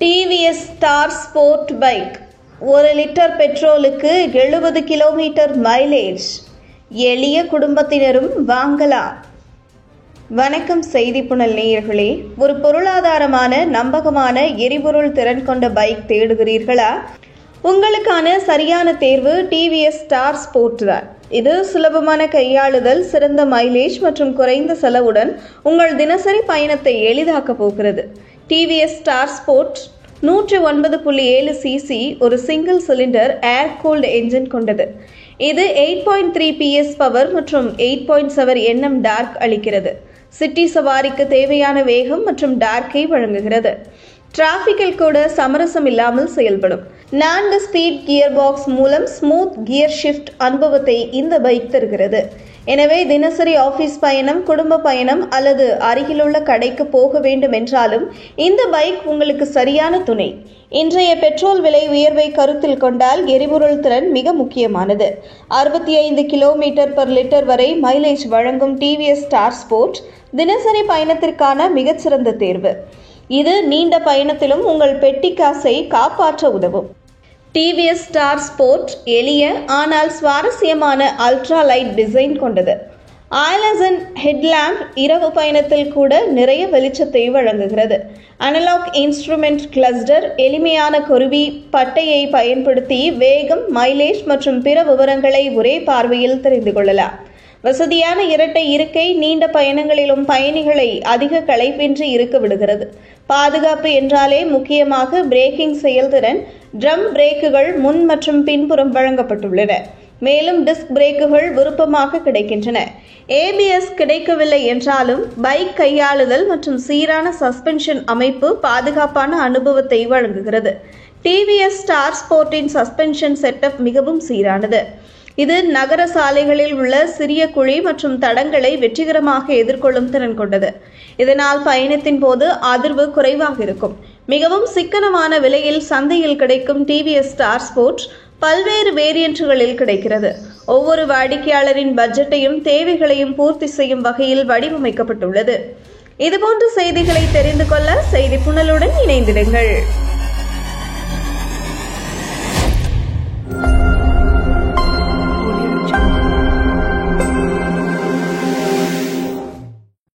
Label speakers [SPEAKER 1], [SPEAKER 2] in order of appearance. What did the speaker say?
[SPEAKER 1] TVS star sport bike 1 litre பெட்ரோலுக்கு 70 kilometre mileage. எளிய குடும்பத்தினரும் வாங்கலாம். வணக்கம் செய்தி புனல் நேயர்களே. ஒரு பொருளாதாரமான நம்பகமான எரிபொருள் திறன் கொண்ட பைக் தேடுகிறீர்களா? உங்களுக்கான சரியான தேர்வு டிவிஎஸ் ஸ்டார் ஸ்போர்ட் தான். இது சுலபமான கையாளுதல், சிறந்த மைலேஜ் மற்றும் குறைந்த செலவுடன் உங்கள் தினசரி பயணத்தை எளிதாக்கப் போகிறது. டிவிஎஸ் ஸ்டார் ஸ்போர்ட் 109.7 சிசி ஒரு சிங்கிள் சிலிண்டர் ஏர் கூல்டு என்ஜின் கொண்டது. இது 8.3 PS பவர் மற்றும் 8.7 Nm டார்க் அளிக்கிறது. சிட்டி சவாரிக்கு தேவையான வேகம் மற்றும் டார்க்கை வழங்குகிறது. டிராபிக்கில் கூட சமரசம் இல்லாமல் செயல்படும். 4 ஸ்பீட் கியர் பாக்ஸ் மூலம் ஸ்மூத் கியர் ஷிஃப்ட் அனுபவத்தை இந்த பைக் தருகிறது. எனவே தினசரி ஆபீஸ் பயணம், குடும்ப பயணம் அல்லது அருகிலுள்ள கடைக்கு போக வேண்டும் என்றாலும் இந்த பைக் உங்களுக்கு சரியான துணை. இன்றைய பெட்ரோல் விலை உயர்வை கருத்தில் கொண்டால் எரிபொருள் திறன் மிக முக்கியமானது. 65 கிலோமீட்டர் பர் லிட்டர் வரை மைலேஜ் வழங்கும் டிவிஎஸ் ஸ்டார் ஸ்போர்ட் தினசரி பயணத்திற்கான மிகச்சிறந்த தேர்வு. இது நீண்ட பயணத்திலும் உங்கள் பெட்டி காசை காப்பாற்ற உதவும். டிவிஎஸ் ஸ்டார் ஸ்போர்ட் எளிய ஆனால் சுவாரஸ்யமான அல்ட்ரா லைட் டிசைன் கொண்டது. ஆலசன் ஹெட்லாம்ப் இரவு பயணத்தில் கூட நிறைய வெளிச்சத்தை வழங்குகிறது. அனலாக் இன்ஸ்ட்ருமெண்ட் கிளஸ்டர் எளிமையான கருவி பட்டையை பயன்படுத்தி வேகம், மைலேஜ் மற்றும் பிற விவரங்களை ஒரே பார்வையில் தெரிந்து கொள்ளலாம். வசதியான இரட்டை இருக்கை நீண்ட பயணங்களிலும் பயணிகளை அதிக களைப்பின்றி இருக்க விடுகிறது. பாதுகாப்பு என்றாலே முக்கியமாக பிரேக்கிங் செயல்திறன். ட்ரம் பிரேக்குகள் முன் மற்றும் பின்புறம் வழங்கப்பட்டுள்ளன. மேலும் டிஸ்க் பிரேக்குகள் விருப்பமாக கிடைக்கின்றன. ABS கிடைக்கவில்லை என்றாலும் பைக் கையாளுதல் மற்றும் சீரான சஸ்பென்ஷன் அமைப்பு பாதுகாப்பான அனுபவத்தை வழங்குகிறது. TVS star sporting suspension setup மிகவும் சீரானது. இது நகர சாலைகளில் உள்ள சிறிய குழி மற்றும் தடங்களை வெற்றிகரமாக எதிர்கொள்ளும் திறன் கொண்டது. இதனால் பயணத்தின் போது அதிர்வு குறைவாக இருக்கும். மிகவும் சிக்கனமான விலையில் சந்தையில் கிடைக்கும் டிவிஎஸ் ஸ்டார் ஸ்போர்ட் பல்வேறு வேரியன்ட்களில் கிடைக்கிறது. ஒவ்வொரு வாடிக்கையாளரின் பட்ஜெட்டையும் தேவைகளையும் பூர்த்தி செய்யும் வகையில் வடிவமைக்கப்பட்டுள்ளது. இதுபோன்ற செய்திகளை தெரிந்து கொள்ள செய்தி புனலுடன் இணைந்திடுங்கள்.